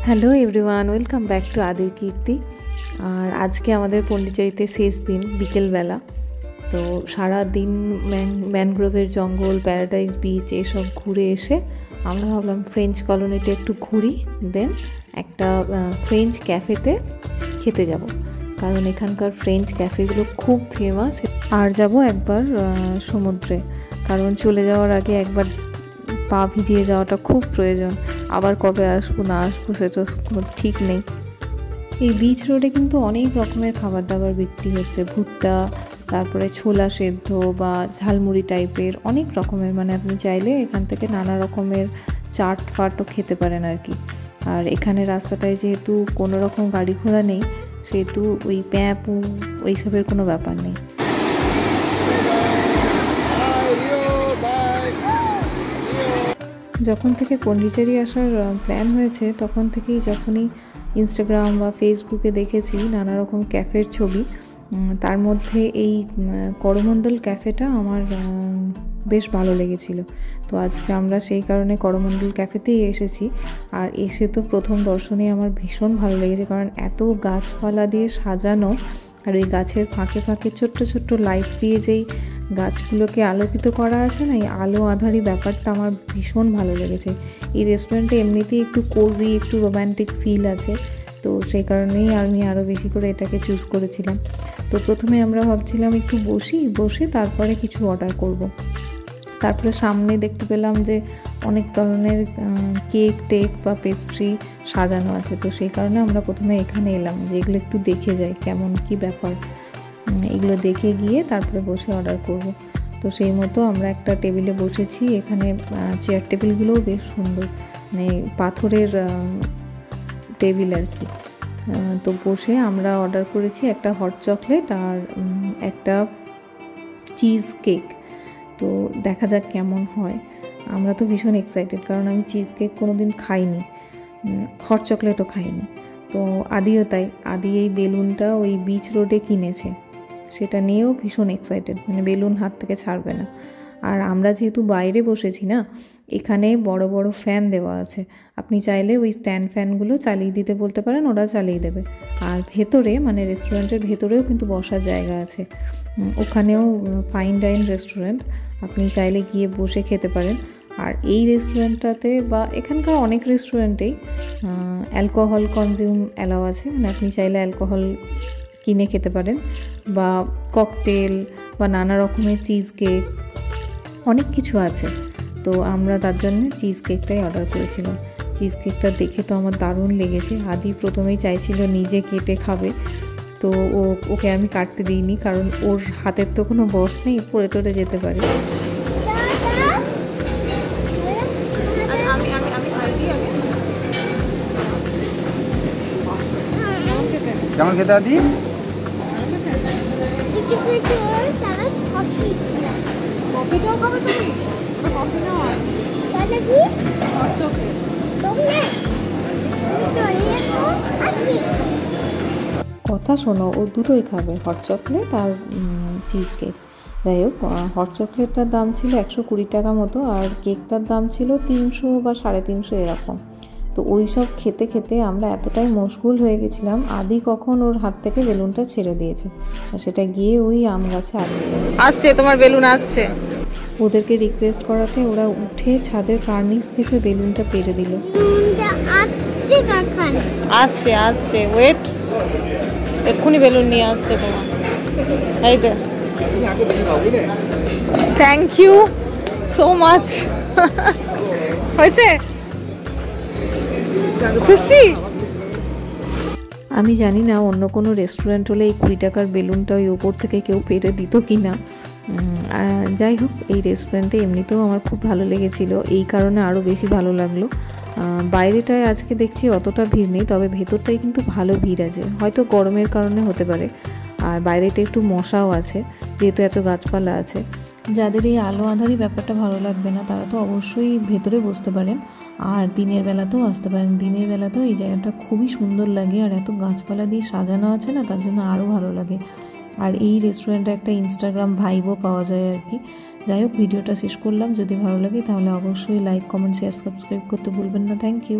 Hello everyone, welcome back to আদির কীর্তি। আর আজকে আমাদের পন্ডিচেরিতে শেষ দিন, বিকেলবেলা। তো সারা দিন ম্যানগ্রোভের জঙ্গল, প্যারাডাইস বিচ এসব ঘুরে এসে আমরা ভাবলাম ফ্রেঞ্চ কলোনিতে একটু ঘুরি, দেন একটা ফ্রেঞ্চ ক্যাফেতে খেতে যাব, কারণ এখানকার ফ্রেঞ্চ ক্যাফেগুলো খুব ফেমাস। আর যাব একবার সমুদ্রে, কারণ চলে যাওয়ার আগে একবার পা ভিজিয়ে যাওয়াটা খুব প্রয়োজন। আবার কবে আসবো না আসবো সেটা কোনো ঠিক নেই। এই বিচ রোডে কিন্তু অনেক রকমের খাবার দাবার বিক্রি হচ্ছে, ভুট্টা, তারপরে ছোলা সেদ্ধ বা ঝালমুড়ি টাইপের অনেক রকমের, মানে আপনি চাইলে এখান থেকে নানা রকমের চাট ফাটও খেতে পারেন আর কি। আর এখানে রাস্তাটায় যেহেতু কোনো রকম গাড়ি ঘোড়া নেই, সেহেতু ওই প্যাঁপু ওইসবের কোনো ব্যাপার নেই। যখন থেকে পন্ডিচেরি আসার প্ল্যান হয়েছে তখন থেকেই যখনই ইনস্টাগ্রাম বা ফেসবুকে দেখেছি নানা রকম ক্যাফের ছবি, তার মধ্যে এই করমণ্ডল ক্যাফেটা আমার বেশ ভালো লেগেছিল। তো আজকে আমরা সেই কারণে করমণ্ডল ক্যাফেতেই এসেছি। আর এসে তো প্রথম দর্শনে আমার ভীষণ ভালো লেগেছে, কারণ এত গাছপালা দিয়ে সাজানো, আর ওই গাছের ফাঁকে ফাঁকে ছোট্ট ছোট্ট লাইট দিয়ে যেই গাছগুলোকে আলোকিত করা আছে না, এই আলো আঁধারি ব্যাপারটা আমার ভীষণ ভালো লেগেছে। এই রেস্টুরেন্টে এমনিতেই একটু কোজি, একটু রোম্যান্টিক ফিল আছে, তো সেই কারণেই আমি আরও বেশি করে এটাকে চুজ করেছিলাম। তো প্রথমে আমরা ভাবছিলাম একটু বসে তারপরে কিছু অর্ডার করব। তারপরে সামনে দেখতে পেলাম যে অনেক ধরনের কেক টেক বা পেস্ট্রি সাজানো আছে, তো সেই কারণে আমরা প্রথমে এখানে এলাম যে এগুলো একটু দেখে যাই কেমন কি ব্যাপার, এগুলো দেখে গিয়ে তারপরে বসে অর্ডার করব। তো সেই মতো আমরা একটা টেবিলে বসেছি। এখানে চেয়ার টেবিলগুলোও বেশ সুন্দর, মানে পাথরের টেবিল আর কি। তো বসে আমরা অর্ডার করেছি একটা হট চকলেট আর একটা চিজ কেক। তো দেখা যাক কেমন হয়। আমরা তো ভীষণ এক্সাইটেড, কারণ আমি চিজ কেক কোনো দিন খাইনি, হট চকলেটও খাইনি। তো আদিও তাই, আদি এই বেলুনটা ওই বিচ রোডে কিনেছে, সেটা নিয়েও ভীষণ এক্সাইটেড, মানে বেলুন হাত থেকে ছাড়বে না। আর আমরা যেহেতু বাইরে বসেছি না, এখানে বড় বড় ফ্যান দেওয়া আছে, আপনি চাইলে ওই স্ট্যান্ড ফ্যানগুলো চালিয়ে দিতে বলতে পারেন, ওরা চালিয়ে দেবে। আর ভেতরে, মানে রেস্টুরেন্টের ভেতরেও কিন্তু বসার জায়গা আছে, ওখানেও ফাইন ডাইন রেস্টুরেন্ট, আপনি চাইলে গিয়ে বসে খেতে পারেন। আর এই রেস্টুরেন্টটাতে বা এখানকার অনেক রেস্টুরেন্টেই অ্যালকোহল কনজিউম অ্যালাউ আছে, মানে আপনি চাইলে অ্যালকোহল কিনে খেতে পারেন, বা ককটেল বা নানা রকমের চিজ কেক, অনেক কিছু আছে। তো আমরা তার জন্য চিজ কেকটাই অর্ডার করেছিলাম। চিজ কেকটা দেখে তো আমার দারুণ লেগেছে। আদি প্রথমেই চাইছিল নিজে কেটে খাবে, তো ওকে আমি কাটতে দিইনি, কারণ ওর হাতের তো কোনো বশ নেই, পড়ে টরে যেতে পারে। কেমন খেতে আদি? কফিটাও খাবে তুমি? কফি না হয় কথা শোনো, ও দুটোই খাবে, হট চকলেট আর চিজ কেক। যাই হোক, হট চকলেটটার দাম ছিল 120 টাকা মতো, আর কেকটার দাম ছিল 300 বা 350 এরকম। তো ওই সব খেতে খেতে আমরা এতটাই মশগুল হয়ে গেছিলাম, আদি কখন ওর হাত থেকে বেলুনটা ছেড়ে দিয়েছে, আর সেটা গিয়ে ওই আম গাছে আটকে গেছে। আসছে তোমার বেলুন আসছে। ওদেরকে রিকোয়েস্ট করাতে ওরা উঠে ছাদের কার্নিস থেকে বেলুনটা পেরে দিল। আসছে আসছে, ওয়েট, এক্ষুনি বেলুন নিয়ে আসছে তোমার। এই তো, থ্যাংক ইউ সো মাচ। হয়েছে? খুশি? আমি জানি না অন্য কোনো রেস্টুরেন্ট হলে এই 20 টাকার বেলুনটা ওই ওপর থেকে কেউ পেরে দিত কি না। যাই হোক, এই রেস্টুরেন্টে এমনিতেও আমার খুব ভালো লেগেছিল, এই কারণে আরও বেশি ভালো লাগলো। বাইরেটায় আজকে দেখছি অতটা ভিড় নেই, তবে ভেতরটাই কিন্তু ভালো ভিড় আছে, হয়তো গরমের কারণে হতে পারে। আর বাইরেটা একটু মশাও আছে, যেহেতু এত গাছপালা আছে। যাদের এই আলো আঁধারি ব্যাপারটা ভালো লাগবে না, তারা তো অবশ্যই ভেতরে বসতে পারেন, আর দিনের বেলাতেও আসতে পারেন। দিনের বেলাতেও এই জায়গাটা খুবই সুন্দর লাগে, আর এত গাছপালা দিয়ে সাজানো আছে না, তার জন্য আরও ভালো লাগে। আর এই রেস্টুরেন্টে একটা ইনস্টাগ্রাম ভাইবও পাওয়া যায় আর কি। যাই হোক, ভিডিওটা শেষ করলাম। যদি ভালো লাগে তাহলে অবশ্যই লাইক, কমেন্ট, শেয়ার, সাবস্ক্রাইব করতে ভুলবেন না। Thank you.